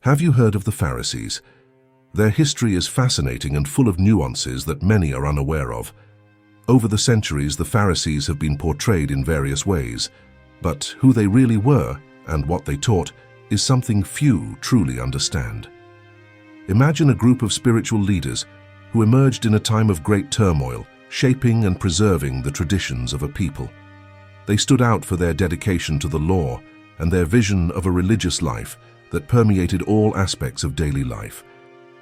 Have you heard of the Pharisees? Their history is fascinating and full of nuances that many are unaware of. Over the centuries, the Pharisees have been portrayed in various ways, but who they really were and what they taught is something few truly understand. Imagine a group of spiritual leaders who emerged in a time of great turmoil, shaping and preserving the traditions of a people. They stood out for their dedication to the law and their vision of a religious life that permeated all aspects of daily life.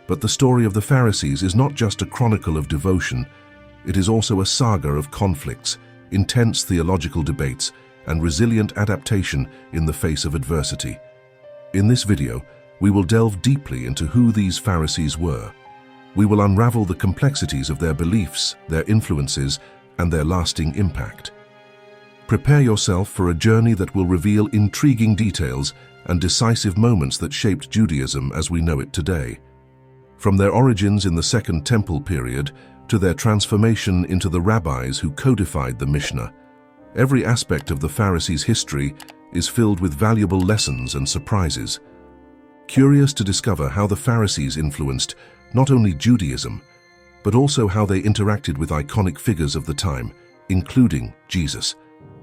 But the story of the Pharisees is not just a chronicle of devotion, it is also a saga of conflicts, intense theological debates, and resilient adaptation in the face of adversity. In this video, we will delve deeply into who these Pharisees were. We will unravel the complexities of their beliefs, their influences, and their lasting impact. Prepare yourself for a journey that will reveal intriguing details and decisive moments that shaped Judaism as we know it today. From their origins in the Second Temple period to their transformation into the rabbis who codified the Mishnah, every aspect of the Pharisees' history is filled with valuable lessons and surprises. Curious to discover how the Pharisees influenced not only Judaism, but also how they interacted with iconic figures of the time, including Jesus.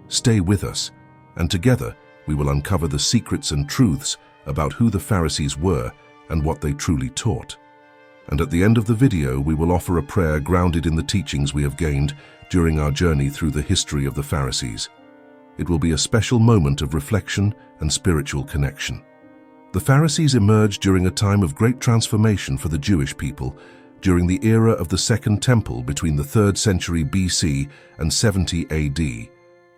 Stay with us, and together we will uncover the secrets and truths about who the Pharisees were and what they truly taught. And at the end of the video, we will offer a prayer grounded in the teachings we have gained during our journey through the history of the Pharisees. It will be a special moment of reflection and spiritual connection. The Pharisees emerged during a time of great transformation for the Jewish people, during the era of the Second Temple between the 3rd century BC and 70 AD.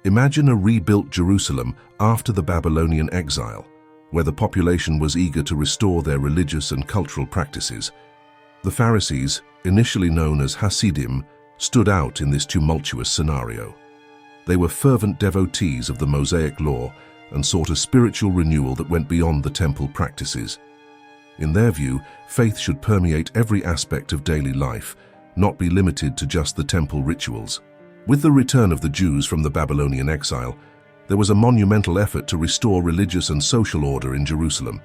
Imagine a rebuilt Jerusalem after the Babylonian exile, where the population was eager to restore their religious and cultural practices. The Pharisees, initially known as Hasidim, stood out in this tumultuous scenario. They were fervent devotees of the Mosaic law and sought a spiritual renewal that went beyond the temple practices. In their view, faith should permeate every aspect of daily life, not be limited to just the temple rituals. With the return of the Jews from the Babylonian exile, there was a monumental effort to restore religious and social order in Jerusalem.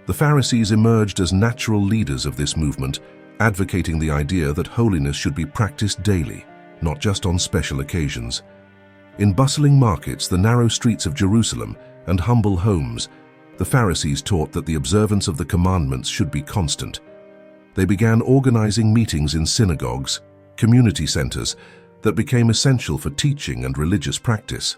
The Pharisees emerged as natural leaders of this movement, advocating the idea that holiness should be practiced daily, not just on special occasions. In bustling markets, the narrow streets of Jerusalem, and humble homes, the Pharisees taught that the observance of the commandments should be constant. They began organizing meetings in synagogues, community centers, that became essential for teaching and religious practice.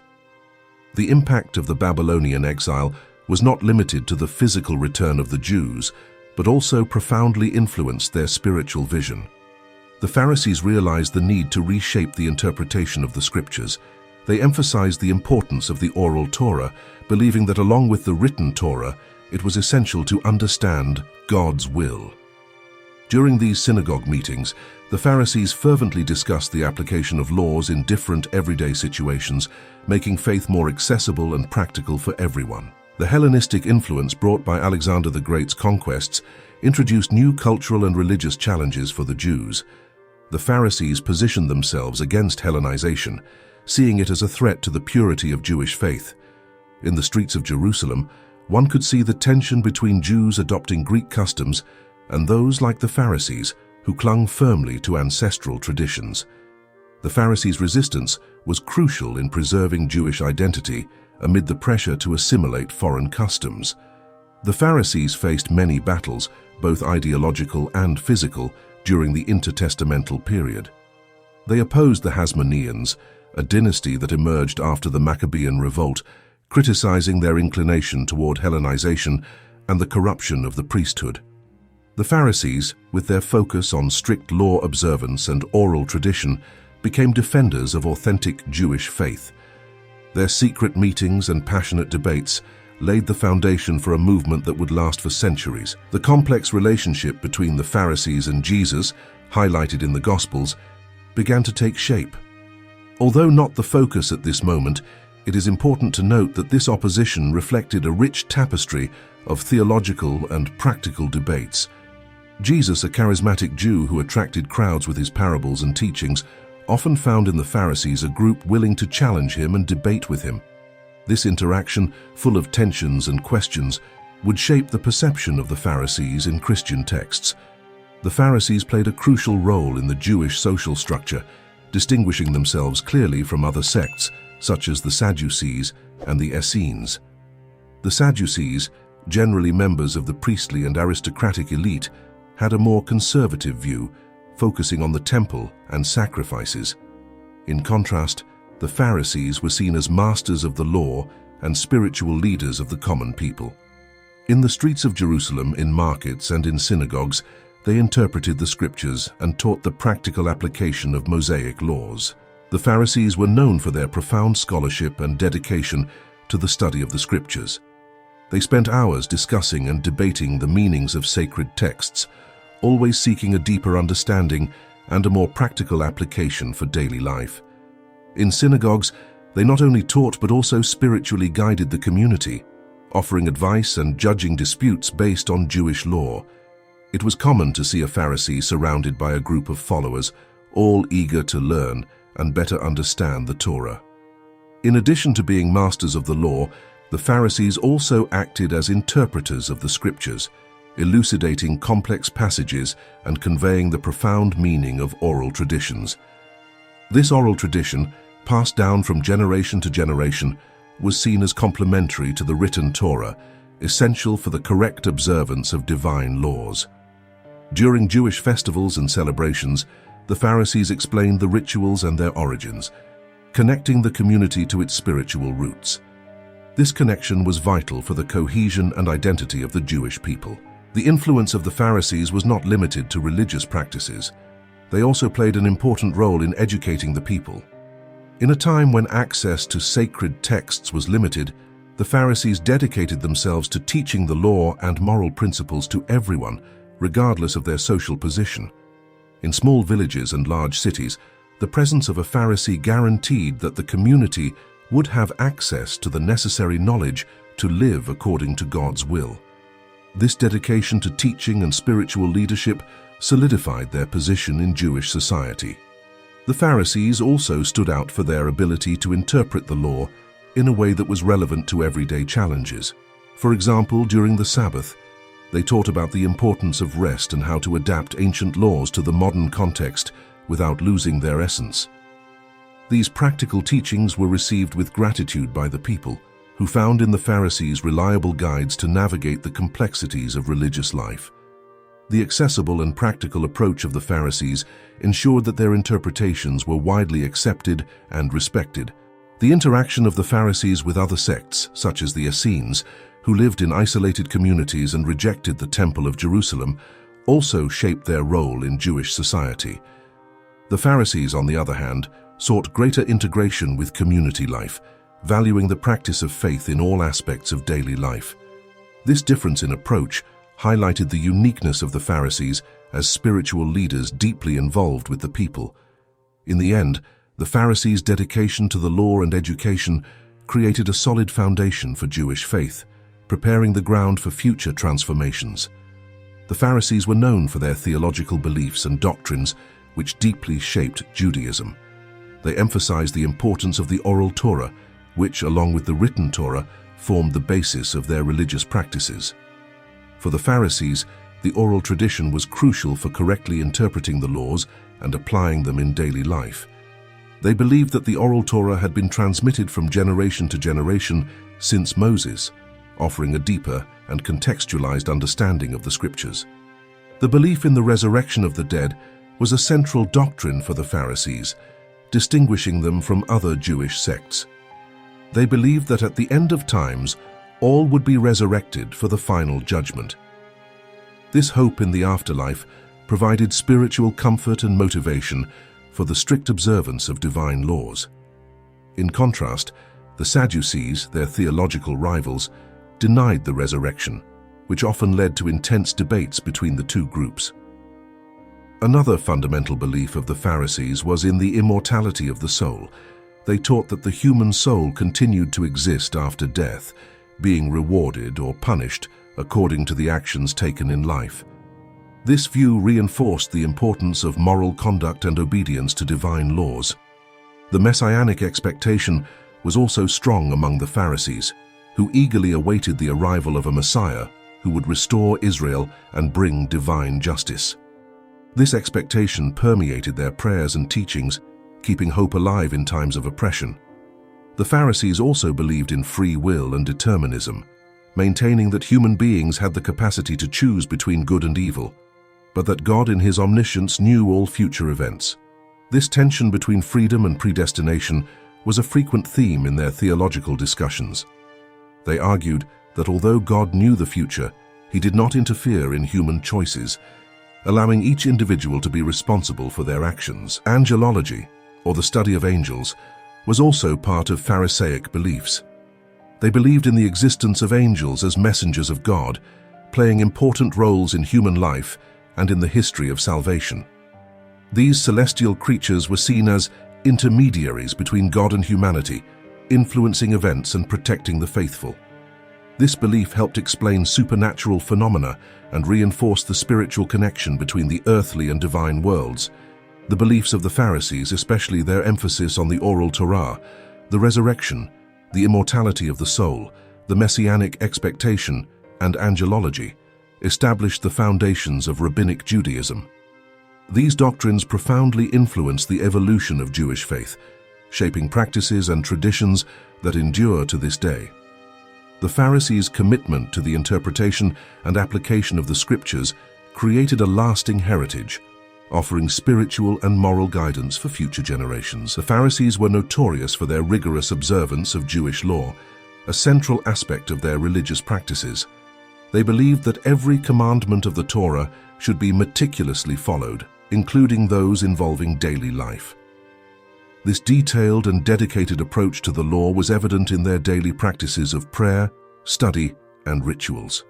The impact of the Babylonian exile was not limited to the physical return of the Jews, but also profoundly influenced their spiritual vision. The Pharisees realized the need to reshape the interpretation of the scriptures. They emphasized the importance of the Oral Torah, believing that along with the written Torah, it was essential to understand God's will. During these synagogue meetings, the Pharisees fervently discussed the application of laws in different everyday situations, making faith more accessible and practical for everyone. The Hellenistic influence brought by Alexander the Great's conquests introduced new cultural and religious challenges for the Jews. The Pharisees positioned themselves against Hellenization, seeing it as a threat to the purity of Jewish faith. In the streets of Jerusalem, one could see the tension between Jews adopting Greek customs and those like the Pharisees who clung firmly to ancestral traditions. The Pharisees' resistance was crucial in preserving Jewish identity amid the pressure to assimilate foreign customs. The Pharisees faced many battles, both ideological and physical, during the intertestamental period. They opposed the Hasmoneans, a dynasty that emerged after the Maccabean revolt, criticizing their inclination toward Hellenization and the corruption of the priesthood. The Pharisees, with their focus on strict law observance and oral tradition, became defenders of authentic Jewish faith. Their secret meetings and passionate debates laid the foundation for a movement that would last for centuries. The complex relationship between the Pharisees and Jesus, highlighted in the Gospels, began to take shape. Although not the focus at this moment, it is important to note that this opposition reflected a rich tapestry of theological and practical debates. Jesus, a charismatic Jew who attracted crowds with his parables and teachings, often found in the Pharisees a group willing to challenge him and debate with him. This interaction, full of tensions and questions, would shape the perception of the Pharisees in Christian texts. The Pharisees played a crucial role in the Jewish social structure, distinguishing themselves clearly from other sects, such as the Sadducees and the Essenes. The Sadducees, generally members of the priestly and aristocratic elite, had a more conservative view, focusing on the temple and sacrifices. In contrast, the Pharisees were seen as masters of the law and spiritual leaders of the common people. In the streets of Jerusalem, in markets and in synagogues, they interpreted the scriptures and taught the practical application of Mosaic laws. The Pharisees were known for their profound scholarship and dedication to the study of the scriptures. They spent hours discussing and debating the meanings of sacred texts, always seeking a deeper understanding and a more practical application for daily life. In synagogues, they not only taught but also spiritually guided the community, offering advice and judging disputes based on Jewish law. It was common to see a Pharisee surrounded by a group of followers, all eager to learn and better understand the Torah. In addition to being masters of the law, the Pharisees also acted as interpreters of the scriptures, elucidating complex passages and conveying the profound meaning of oral traditions. This oral tradition, passed down from generation to generation, was seen as complementary to the written Torah, essential for the correct observance of divine laws. During Jewish festivals and celebrations, the Pharisees explained the rituals and their origins, connecting the community to its spiritual roots. This connection was vital for the cohesion and identity of the Jewish people. The influence of the Pharisees was not limited to religious practices. They also played an important role in educating the people. In a time when access to sacred texts was limited, the Pharisees dedicated themselves to teaching the law and moral principles to everyone, regardless of their social position. In small villages and large cities, the presence of a Pharisee guaranteed that the community would have access to the necessary knowledge to live according to God's will. This dedication to teaching and spiritual leadership solidified their position in Jewish society. The Pharisees also stood out for their ability to interpret the law in a way that was relevant to everyday challenges. For example, during the Sabbath, they taught about the importance of rest and how to adapt ancient laws to the modern context without losing their essence. These practical teachings were received with gratitude by the people, who found in the Pharisees reliable guides to navigate the complexities of religious life. The accessible and practical approach of the Pharisees ensured that their interpretations were widely accepted and respected. The interaction of the Pharisees with other sects, such as the Essenes, who lived in isolated communities and rejected the Temple of Jerusalem, also shaped their role in Jewish society. The Pharisees, on the other hand, sought greater integration with community life, valuing the practice of faith in all aspects of daily life. This difference in approach highlighted the uniqueness of the Pharisees as spiritual leaders deeply involved with the people. In the end, the Pharisees' dedication to the law and education created a solid foundation for Jewish faith, preparing the ground for future transformations. The Pharisees were known for their theological beliefs and doctrines, which deeply shaped Judaism. They emphasized the importance of the Oral Torah, which, along with the written Torah, formed the basis of their religious practices. For the Pharisees, the oral tradition was crucial for correctly interpreting the laws and applying them in daily life. They believed that the Oral Torah had been transmitted from generation to generation since Moses, offering a deeper and contextualized understanding of the scriptures. The belief in the resurrection of the dead was a central doctrine for the Pharisees, distinguishing them from other Jewish sects. They believed that at the end of times, all would be resurrected for the final judgment. This hope in the afterlife provided spiritual comfort and motivation for the strict observance of divine laws. In contrast, the Sadducees, their theological rivals, denied the resurrection, which often led to intense debates between the two groups. Another fundamental belief of the Pharisees was in the immortality of the soul. They taught that the human soul continued to exist after death, being rewarded or punished according to the actions taken in life. This view reinforced the importance of moral conduct and obedience to divine laws. The messianic expectation was also strong among the Pharisees. who eagerly awaited the arrival of a Messiah who would restore Israel and bring divine justice. This expectation permeated their prayers and teachings, keeping hope alive in times of oppression. The Pharisees also believed in free will and determinism, maintaining that human beings had the capacity to choose between good and evil, but that God in His omniscience knew all future events. This tension between freedom and predestination was a frequent theme in their theological discussions. They argued that although God knew the future, He did not interfere in human choices, allowing each individual to be responsible for their actions. Angelology, or the study of angels, was also part of Pharisaic beliefs. They believed in the existence of angels as messengers of God, playing important roles in human life and in the history of salvation. These celestial creatures were seen as intermediaries between God and humanity, influencing events and protecting the faithful. This belief helped explain supernatural phenomena and reinforce the spiritual connection between the earthly and divine worlds. The beliefs of the Pharisees, especially their emphasis on the Oral Torah, the resurrection, the immortality of the soul, the messianic expectation, and angelology, established the foundations of rabbinic Judaism. These doctrines profoundly influenced the evolution of Jewish faith, shaping practices and traditions that endure to this day. The Pharisees' commitment to the interpretation and application of the Scriptures created a lasting heritage, offering spiritual and moral guidance for future generations. The Pharisees were notorious for their rigorous observance of Jewish law, a central aspect of their religious practices. They believed that every commandment of the Torah should be meticulously followed, including those involving daily life. This detailed and dedicated approach to the law was evident in their daily practices of prayer, study, and rituals.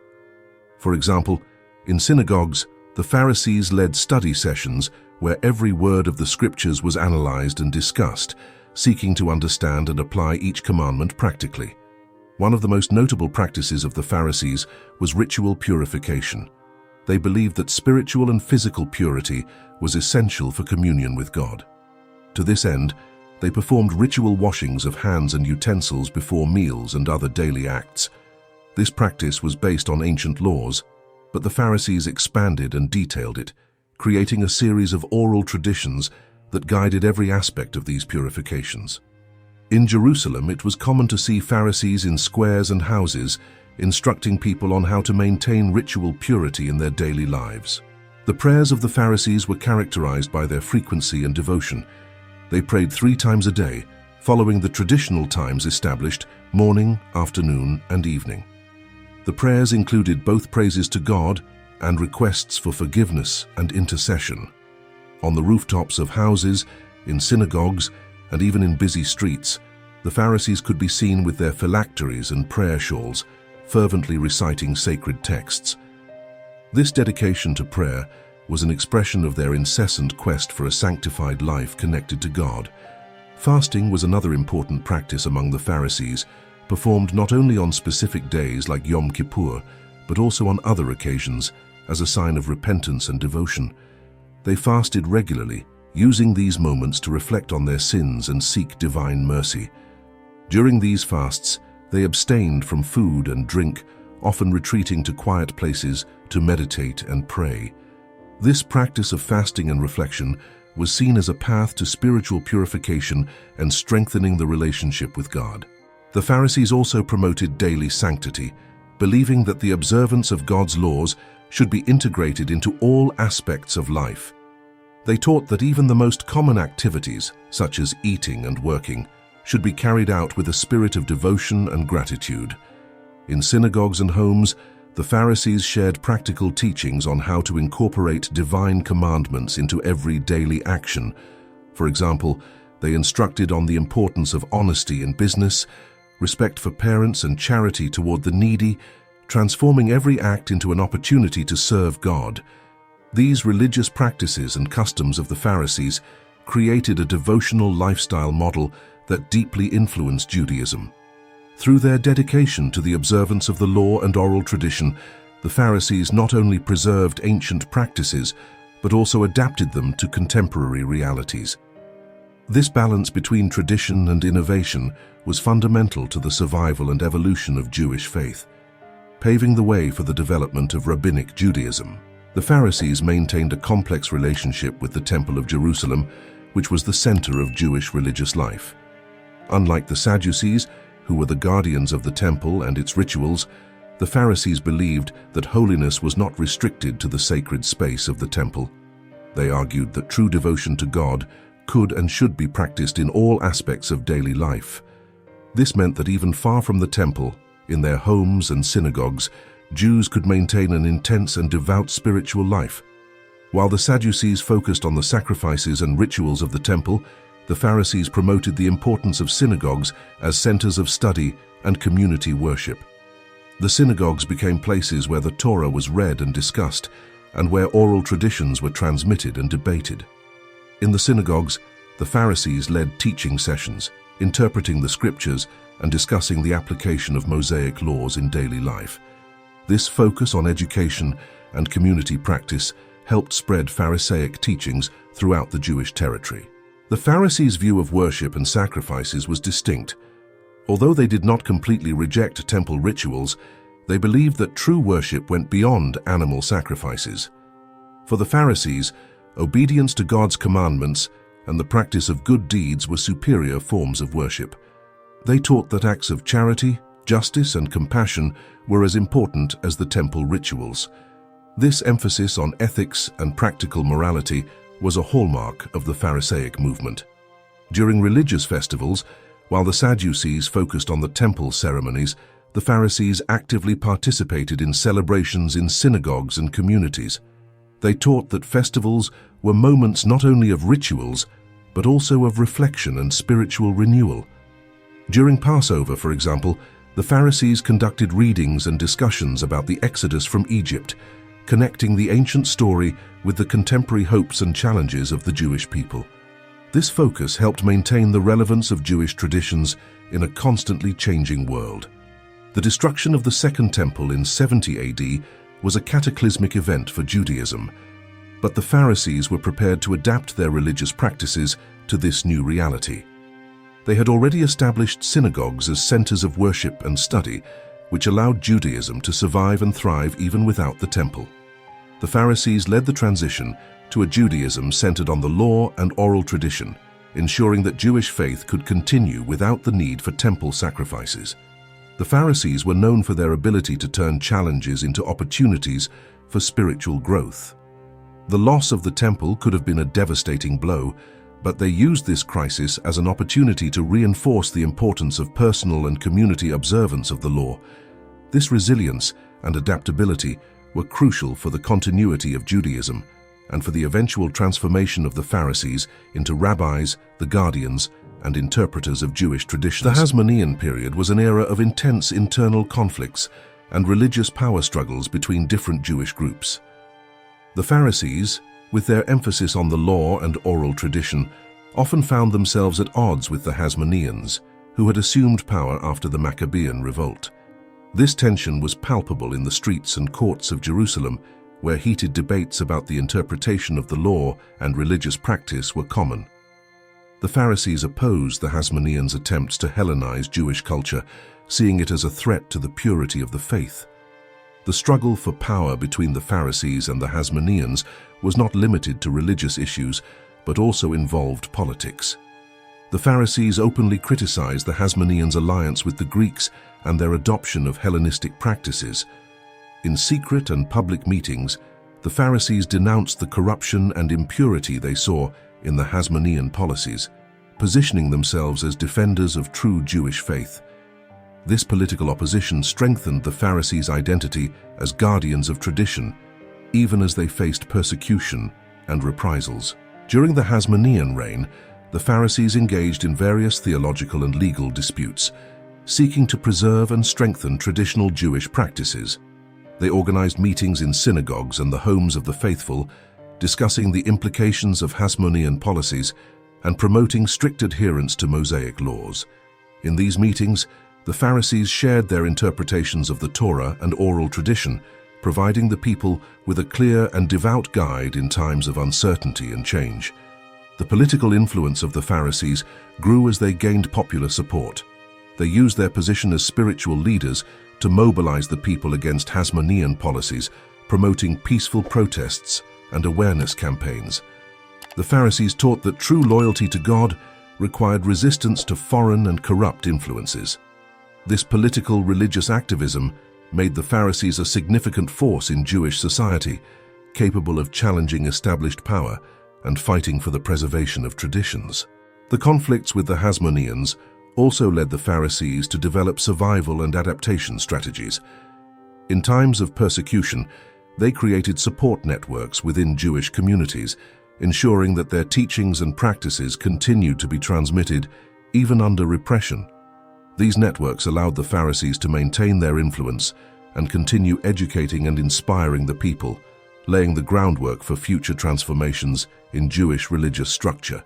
For example, in synagogues, the Pharisees led study sessions where every word of the Scriptures was analyzed and discussed, seeking to understand and apply each commandment practically. One of the most notable practices of the Pharisees was ritual purification. They believed that spiritual and physical purity was essential for communion with God. To this end, they performed ritual washings of hands and utensils before meals and other daily acts. This practice was based on ancient laws, but the Pharisees expanded and detailed it, creating a series of oral traditions that guided every aspect of these purifications. In Jerusalem, it was common to see Pharisees in squares and houses, instructing people on how to maintain ritual purity in their daily lives. The prayers of the Pharisees were characterized by their frequency and devotion. They prayed 3 times a day, following the traditional times established, morning, afternoon, and evening. The prayers included both praises to God and requests for forgiveness and intercession. On the rooftops of houses, in synagogues, and even in busy streets, the Pharisees could be seen with their phylacteries and prayer shawls, fervently reciting sacred texts. This dedication to prayer was an expression of their incessant quest for a sanctified life connected to God. Fasting was another important practice among the Pharisees, performed not only on specific days like Yom Kippur, but also on other occasions as a sign of repentance and devotion. They fasted regularly, using these moments to reflect on their sins and seek divine mercy. During these fasts, they abstained from food and drink, often retreating to quiet places to meditate and pray. This practice of fasting and reflection was seen as a path to spiritual purification and strengthening the relationship with God. The Pharisees also promoted daily sanctity, believing that the observance of God's laws should be integrated into all aspects of life. They taught that even the most common activities, such as eating and working, should be carried out with a spirit of devotion and gratitude. In synagogues and homes, the Pharisees shared practical teachings on how to incorporate divine commandments into every daily action. For example, they instructed on the importance of honesty in business, respect for parents, and charity toward the needy, transforming every act into an opportunity to serve God. These religious practices and customs of the Pharisees created a devotional lifestyle model that deeply influenced Judaism. Through their dedication to the observance of the law and oral tradition, the Pharisees not only preserved ancient practices, but also adapted them to contemporary realities. This balance between tradition and innovation was fundamental to the survival and evolution of Jewish faith, paving the way for the development of rabbinic Judaism. The Pharisees maintained a complex relationship with the Temple of Jerusalem, which was the center of Jewish religious life. Unlike the Sadducees, who were the guardians of the temple and its rituals, the Pharisees believed that holiness was not restricted to the sacred space of the temple. They argued that true devotion to God could and should be practiced in all aspects of daily life. This meant that even far from the temple, in their homes and synagogues, Jews could maintain an intense and devout spiritual life. While the Sadducees focused on the sacrifices and rituals of the temple, the Pharisees promoted the importance of synagogues as centers of study and community worship. The synagogues became places where the Torah was read and discussed, and where oral traditions were transmitted and debated. In the synagogues, the Pharisees led teaching sessions, interpreting the scriptures and discussing the application of Mosaic laws in daily life. This focus on education and community practice helped spread Pharisaic teachings throughout the Jewish territory. The Pharisees' view of worship and sacrifices was distinct. Although they did not completely reject temple rituals, they believed that true worship went beyond animal sacrifices. For the Pharisees, obedience to God's commandments and the practice of good deeds were superior forms of worship. They taught that acts of charity, justice, and compassion were as important as the temple rituals. This emphasis on ethics and practical morality was a hallmark of the Pharisaic movement. During religious festivals, while the Sadducees focused on the temple ceremonies, the Pharisees actively participated in celebrations in synagogues and communities. They taught that festivals were moments not only of rituals, but also of reflection and spiritual renewal. During Passover, for example, the Pharisees conducted readings and discussions about the Exodus from Egypt, connecting the ancient story with the contemporary hopes and challenges of the Jewish people. This focus helped maintain the relevance of Jewish traditions in a constantly changing world. The destruction of the Second Temple in 70 AD was a cataclysmic event for Judaism, but the Pharisees were prepared to adapt their religious practices to this new reality. They had already established synagogues as centers of worship and study, which allowed Judaism to survive and thrive even without the temple. The Pharisees led the transition to a Judaism centered on the law and oral tradition, ensuring that Jewish faith could continue without the need for temple sacrifices. The Pharisees were known for their ability to turn challenges into opportunities for spiritual growth. The loss of the temple could have been a devastating blow, but they used this crisis as an opportunity to reinforce the importance of personal and community observance of the law. This resilience and adaptability were crucial for the continuity of Judaism and for the eventual transformation of the Pharisees into rabbis, the guardians, and interpreters of Jewish traditions. The Hasmonean period was an era of intense internal conflicts and religious power struggles between different Jewish groups. The Pharisees, with their emphasis on the law and oral tradition, often found themselves at odds with the Hasmoneans, who had assumed power after the Maccabean revolt. This tension was palpable in the streets and courts of Jerusalem, where heated debates about the interpretation of the law and religious practice were common. The Pharisees opposed the Hasmoneans' attempts to Hellenize Jewish culture, seeing it as a threat to the purity of the faith. The struggle for power between the Pharisees and the Hasmoneans was not limited to religious issues, but also involved politics. The Pharisees openly criticized the Hasmoneans' alliance with the Greeks and their adoption of Hellenistic practices. In secret and public meetings, the Pharisees denounced the corruption and impurity they saw in the Hasmonean policies, positioning themselves as defenders of true Jewish faith. This political opposition strengthened the Pharisees' identity as guardians of tradition, even as they faced persecution and reprisals. During the Hasmonean reign, the Pharisees engaged in various theological and legal disputes, seeking to preserve and strengthen traditional Jewish practices. They organized meetings in synagogues and the homes of the faithful, discussing the implications of Hasmonean policies and promoting strict adherence to Mosaic laws. In these meetings, the Pharisees shared their interpretations of the Torah and oral tradition, providing the people with a clear and devout guide in times of uncertainty and change. The political influence of the Pharisees grew as they gained popular support. They used their position as spiritual leaders to mobilize the people against Hasmonean policies, promoting peaceful protests and awareness campaigns. The Pharisees taught that true loyalty to God required resistance to foreign and corrupt influences. This political religious activism made the Pharisees a significant force in Jewish society, capable of challenging established power and fighting for the preservation of traditions. The conflicts with the Hasmoneans also led the Pharisees to develop survival and adaptation strategies. In times of persecution, they created support networks within Jewish communities, ensuring that their teachings and practices continued to be transmitted even under repression. These networks allowed the Pharisees to maintain their influence and continue educating and inspiring the people, laying the groundwork for future transformations in Jewish religious structure.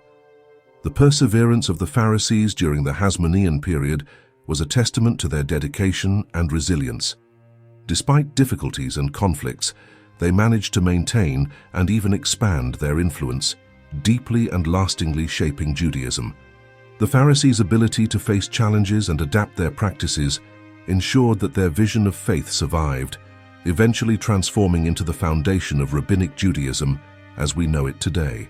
The perseverance of the Pharisees during the Hasmonean period was a testament to their dedication and resilience. Despite difficulties and conflicts, they managed to maintain and even expand their influence, deeply and lastingly shaping Judaism. The Pharisees' ability to face challenges and adapt their practices ensured that their vision of faith survived, eventually transforming into the foundation of rabbinic Judaism as we know it today.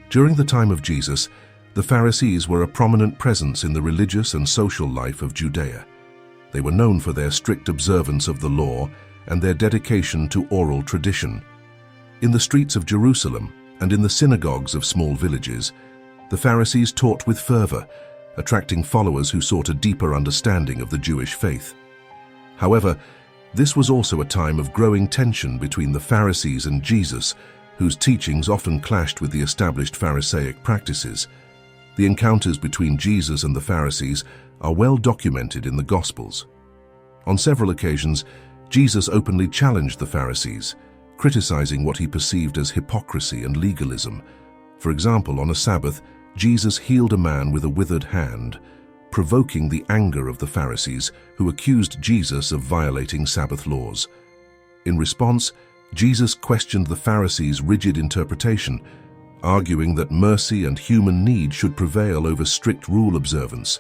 During the time of Jesus, the Pharisees were a prominent presence in the religious and social life of Judea. They were known for their strict observance of the law and their dedication to oral tradition. In the streets of Jerusalem and in the synagogues of small villages, the Pharisees taught with fervor, attracting followers who sought a deeper understanding of the Jewish faith. However, this was also a time of growing tension between the Pharisees and Jesus, whose teachings often clashed with the established Pharisaic practices. The encounters between Jesus and the Pharisees are well documented in the Gospels. On several occasions, Jesus openly challenged the Pharisees, criticizing what he perceived as hypocrisy and legalism. For example, on a Sabbath, Jesus healed a man with a withered hand, provoking the anger of the Pharisees, who accused Jesus of violating Sabbath laws. In response, Jesus questioned the Pharisees' rigid interpretation, arguing that mercy and human need should prevail over strict rule observance.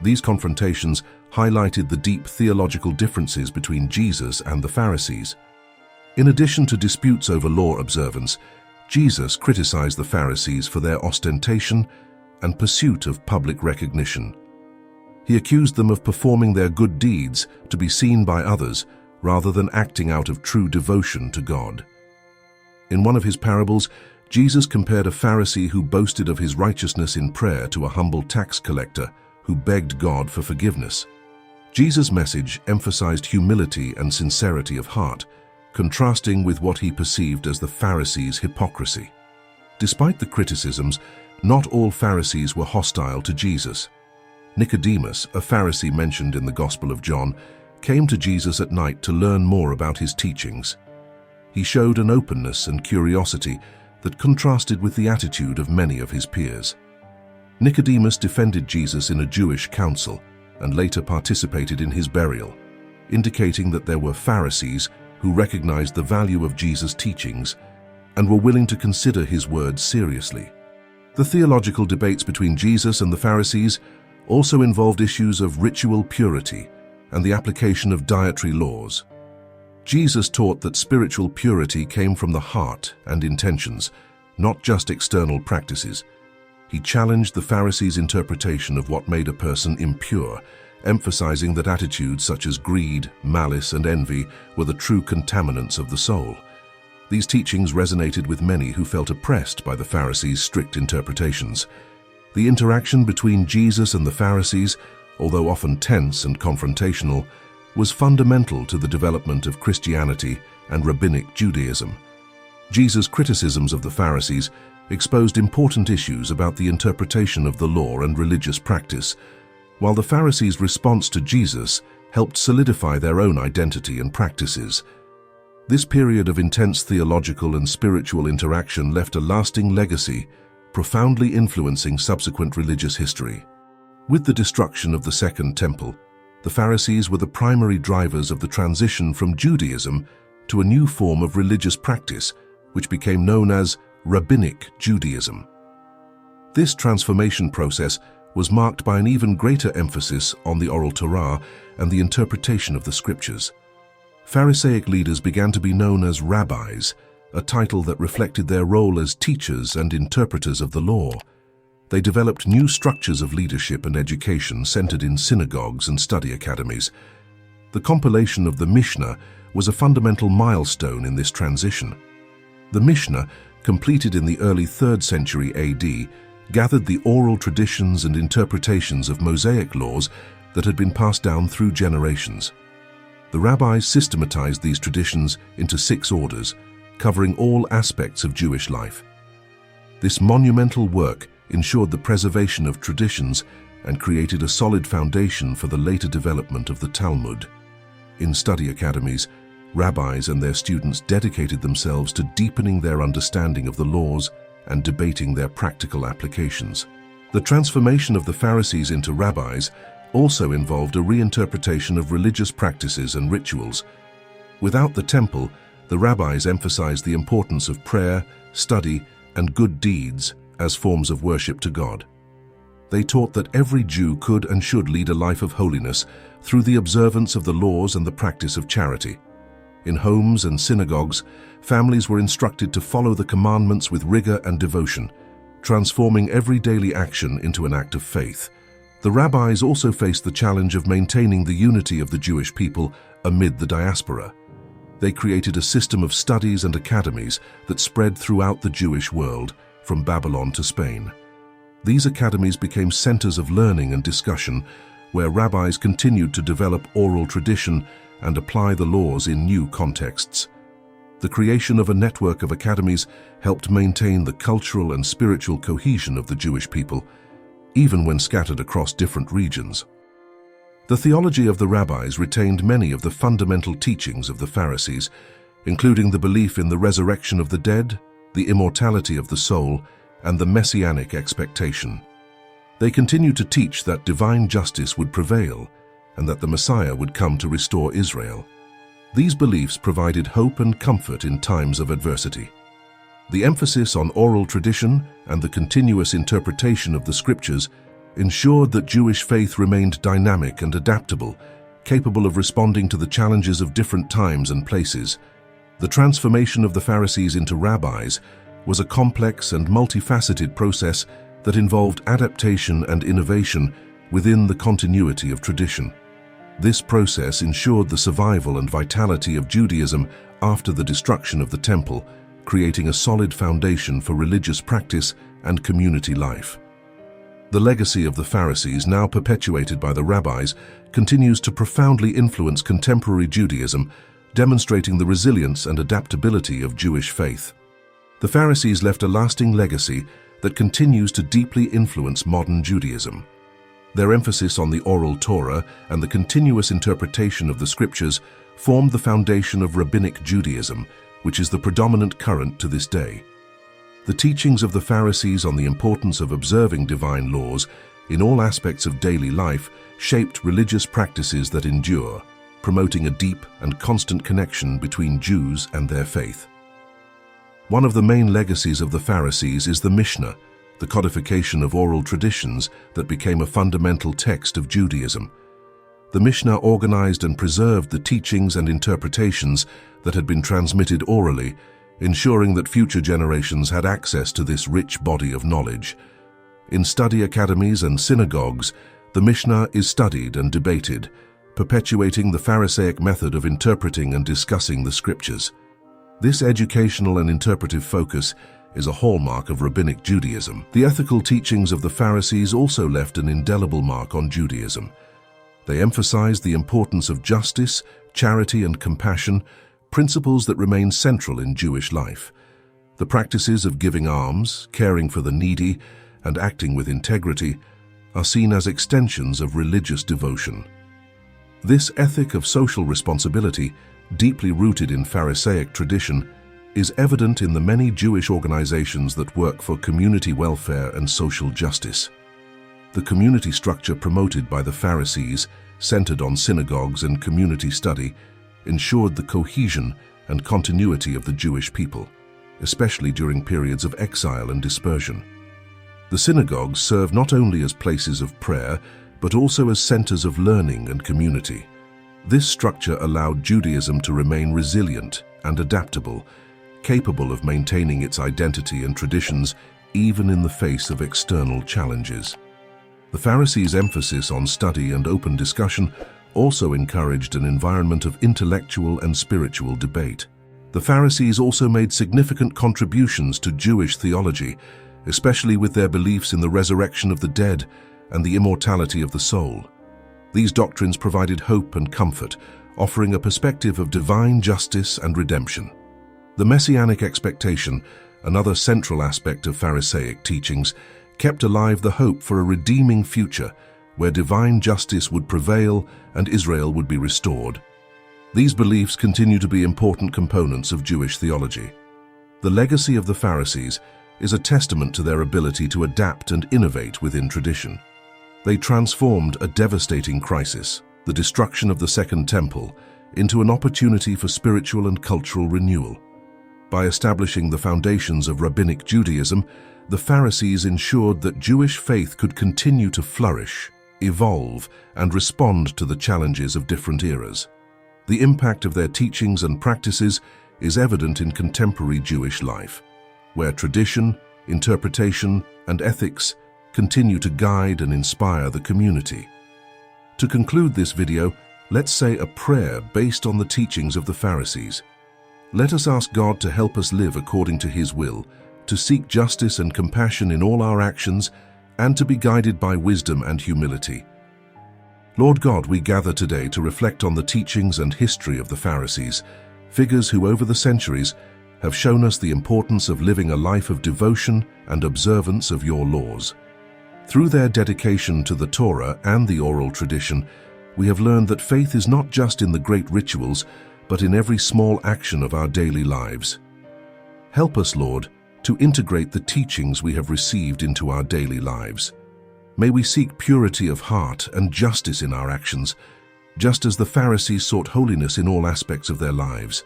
These confrontations highlighted the deep theological differences between Jesus and the Pharisees. In addition to disputes over law observance, Jesus criticized the Pharisees for their ostentation and pursuit of public recognition. He accused them of performing their good deeds to be seen by others rather than acting out of true devotion to God. In one of his parables, Jesus compared a Pharisee who boasted of his righteousness in prayer to a humble tax collector who begged God for forgiveness. Jesus' message emphasized humility and sincerity of heart, contrasting with what he perceived as the Pharisees' hypocrisy. Despite the criticisms, not all Pharisees were hostile to Jesus. Nicodemus, a Pharisee mentioned in the Gospel of John, came to Jesus at night to learn more about his teachings. He showed an openness and curiosity that contrasted with the attitude of many of his peers. Nicodemus defended Jesus in a Jewish council and later participated in his burial, indicating that there were Pharisees who recognized the value of Jesus' teachings and were willing to consider his words seriously. The theological debates between Jesus and the Pharisees also involved issues of ritual purity and the application of dietary laws. Jesus taught that spiritual purity came from the heart and intentions, not just external practices. He challenged the Pharisees' interpretation of what made a person impure, emphasizing that attitudes such as greed, malice, and envy were the true contaminants of the soul. These teachings resonated with many who felt oppressed by the Pharisees' strict interpretations. The interaction between Jesus and the Pharisees, although often tense and confrontational, was fundamental to the development of Christianity and rabbinic Judaism. Jesus' criticisms of the Pharisees exposed important issues about the interpretation of the law and religious practice, while the Pharisees' response to Jesus helped solidify their own identity and practices. This period of intense theological and spiritual interaction left a lasting legacy, profoundly influencing subsequent religious history. With the destruction of the Second Temple, the Pharisees were the primary drivers of the transition from Judaism to a new form of religious practice, which became known as Rabbinic Judaism. This transformation process was marked by an even greater emphasis on the Oral Torah and the interpretation of the scriptures. Pharisaic leaders began to be known as rabbis, a title that reflected their role as teachers and interpreters of the law. They developed new structures of leadership and education centered in synagogues and study academies. The compilation of the Mishnah was a fundamental milestone in this transition. The Mishnah, completed in the early 3rd century AD, gathered the oral traditions and interpretations of Mosaic laws that had been passed down through generations. The rabbis systematized these traditions into 6 orders, covering all aspects of Jewish life. This monumental work ensured the preservation of traditions and created a solid foundation for the later development of the Talmud. In study academies, rabbis and their students dedicated themselves to deepening their understanding of the laws and debating their practical applications. The transformation of the Pharisees into rabbis also involved a reinterpretation of religious practices and rituals. Without the temple, the rabbis emphasized the importance of prayer, study, and good deeds as forms of worship to God. They taught that every Jew could and should lead a life of holiness through the observance of the laws and the practice of charity. In homes and synagogues, families were instructed to follow the commandments with rigor and devotion, transforming every daily action into an act of faith. The rabbis also faced the challenge of maintaining the unity of the Jewish people amid the diaspora. They created a system of studies and academies that spread throughout the Jewish world, from Babylon to Spain. These academies became centers of learning and discussion, where rabbis continued to develop oral tradition and apply the laws in new contexts. The creation of a network of academies helped maintain the cultural and spiritual cohesion of the Jewish people, even when scattered across different regions. The theology of the rabbis retained many of the fundamental teachings of the Pharisees, including the belief in the resurrection of the dead, the immortality of the soul, and the messianic expectation. They continued to teach that divine justice would prevail and that the Messiah would come to restore Israel. These beliefs provided hope and comfort in times of adversity. The emphasis on oral tradition and the continuous interpretation of the scriptures ensured that Jewish faith remained dynamic and adaptable, capable of responding to the challenges of different times and places. The transformation of the Pharisees into rabbis was a complex and multifaceted process that involved adaptation and innovation within the continuity of tradition. This process ensured the survival and vitality of Judaism after the destruction of the temple, creating a solid foundation for religious practice and community life. The legacy of the Pharisees, now perpetuated by the rabbis, continues to profoundly influence contemporary Judaism, demonstrating the resilience and adaptability of Jewish faith. The Pharisees left a lasting legacy that continues to deeply influence modern Judaism. Their emphasis on the Oral Torah and the continuous interpretation of the scriptures formed the foundation of Rabbinic Judaism, which is the predominant current to this day. The teachings of the Pharisees on the importance of observing divine laws in all aspects of daily life shaped religious practices that endure, promoting a deep and constant connection between Jews and their faith. One of the main legacies of the Pharisees is the Mishnah, the codification of oral traditions that became a fundamental text of Judaism. The Mishnah organized and preserved the teachings and interpretations that had been transmitted orally, ensuring that future generations had access to this rich body of knowledge. In study academies and synagogues, the Mishnah is studied and debated, perpetuating the Pharisaic method of interpreting and discussing the scriptures. This educational and interpretive focus is a hallmark of Rabbinic Judaism. The ethical teachings of the Pharisees also left an indelible mark on Judaism. They emphasized the importance of justice, charity, and compassion, principles that remain central in Jewish life. The practices of giving alms, caring for the needy, and acting with integrity are seen as extensions of religious devotion. This ethic of social responsibility, deeply rooted in Pharisaic tradition, is evident in the many Jewish organizations that work for community welfare and social justice. The community structure promoted by the Pharisees, centered on synagogues and community study, ensured the cohesion and continuity of the Jewish people, especially during periods of exile and dispersion. The synagogues serve not only as places of prayer, but also as centers of learning and community. This structure allowed Judaism to remain resilient and adaptable, capable of maintaining its identity and traditions even in the face of external challenges. The Pharisees' emphasis on study and open discussion also encouraged an environment of intellectual and spiritual debate. The Pharisees also made significant contributions to Jewish theology, especially with their beliefs in the resurrection of the dead and the immortality of the soul. These doctrines provided hope and comfort, offering a perspective of divine justice and redemption. The messianic expectation, another central aspect of Pharisaic teachings, kept alive the hope for a redeeming future where divine justice would prevail and Israel would be restored. These beliefs continue to be important components of Jewish theology. The legacy of the Pharisees is a testament to their ability to adapt and innovate within tradition. They transformed a devastating crisis, the destruction of the Second Temple, into an opportunity for spiritual and cultural renewal. By establishing the foundations of rabbinic Judaism, the Pharisees ensured that Jewish faith could continue to flourish, evolve, and respond to the challenges of different eras. The impact of their teachings and practices is evident in contemporary Jewish life, where tradition, interpretation, and ethics continue to guide and inspire the community. To conclude this video, let's say a prayer based on the teachings of the Pharisees. Let us ask God to help us live according to His will, to seek justice and compassion in all our actions, and to be guided by wisdom and humility. Lord God, we gather today to reflect on the teachings and history of the Pharisees, figures who over the centuries have shown us the importance of living a life of devotion and observance of your laws. Through their dedication to the Torah and the oral tradition, we have learned that faith is not just in the great rituals, but in every small action of our daily lives. Help us, Lord, to integrate the teachings we have received into our daily lives. May we seek purity of heart and justice in our actions, just as the Pharisees sought holiness in all aspects of their lives.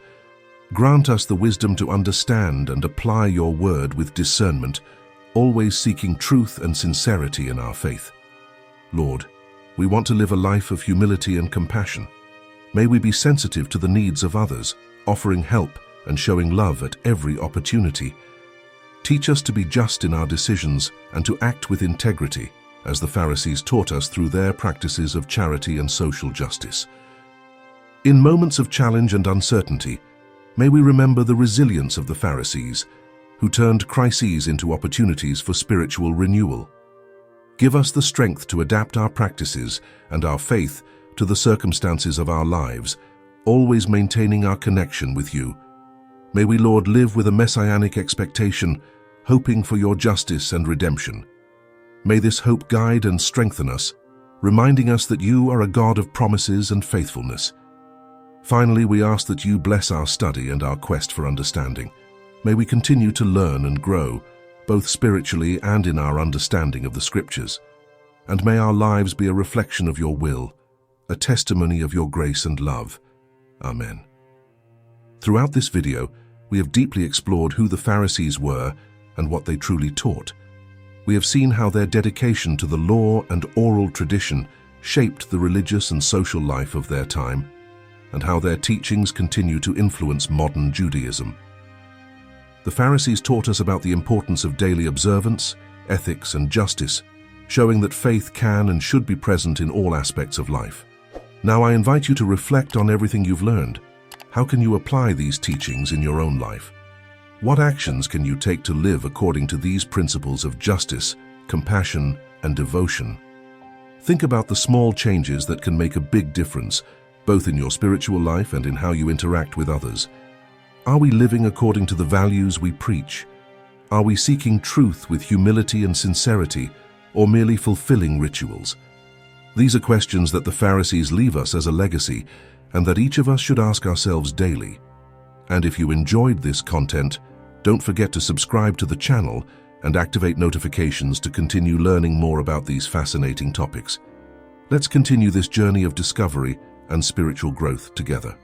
Grant us the wisdom to understand and apply your word with discernment, always seeking truth and sincerity in our faith. Lord, we want to live a life of humility and compassion. May we be sensitive to the needs of others, offering help and showing love at every opportunity. Teach us to be just in our decisions and to act with integrity, as the Pharisees taught us through their practices of charity and social justice. In moments of challenge and uncertainty, may we remember the resilience of the Pharisees, who turned crises into opportunities for spiritual renewal. Give us the strength to adapt our practices and our faith to the circumstances of our lives, always maintaining our connection with you. May we, Lord, live with a messianic expectation, hoping for your justice and redemption. May this hope guide and strengthen us, reminding us that you are a God of promises and faithfulness. Finally, we ask that you bless our study and our quest for understanding. May we continue to learn and grow, both spiritually and in our understanding of the Scriptures. And may our lives be a reflection of your will, a testimony of your grace and love. Amen. Throughout this video, we have deeply explored who the Pharisees were and what they truly taught. We have seen how their dedication to the law and oral tradition shaped the religious and social life of their time, and how their teachings continue to influence modern Judaism. The Pharisees taught us about the importance of daily observance, ethics, and justice, showing that faith can and should be present in all aspects of life. Now I invite you to reflect on everything you've learned. How can you apply these teachings in your own life? What actions can you take to live according to these principles of justice, compassion, and devotion? Think about the small changes that can make a big difference, both in your spiritual life and in how you interact with others. Are we living according to the values we preach? Are we seeking truth with humility and sincerity, or merely fulfilling rituals? These are questions that the Pharisees leave us as a legacy, and that each of us should ask ourselves daily. And if you enjoyed this content, don't forget to subscribe to the channel and activate notifications to continue learning more about these fascinating topics. Let's continue this journey of discovery and spiritual growth together.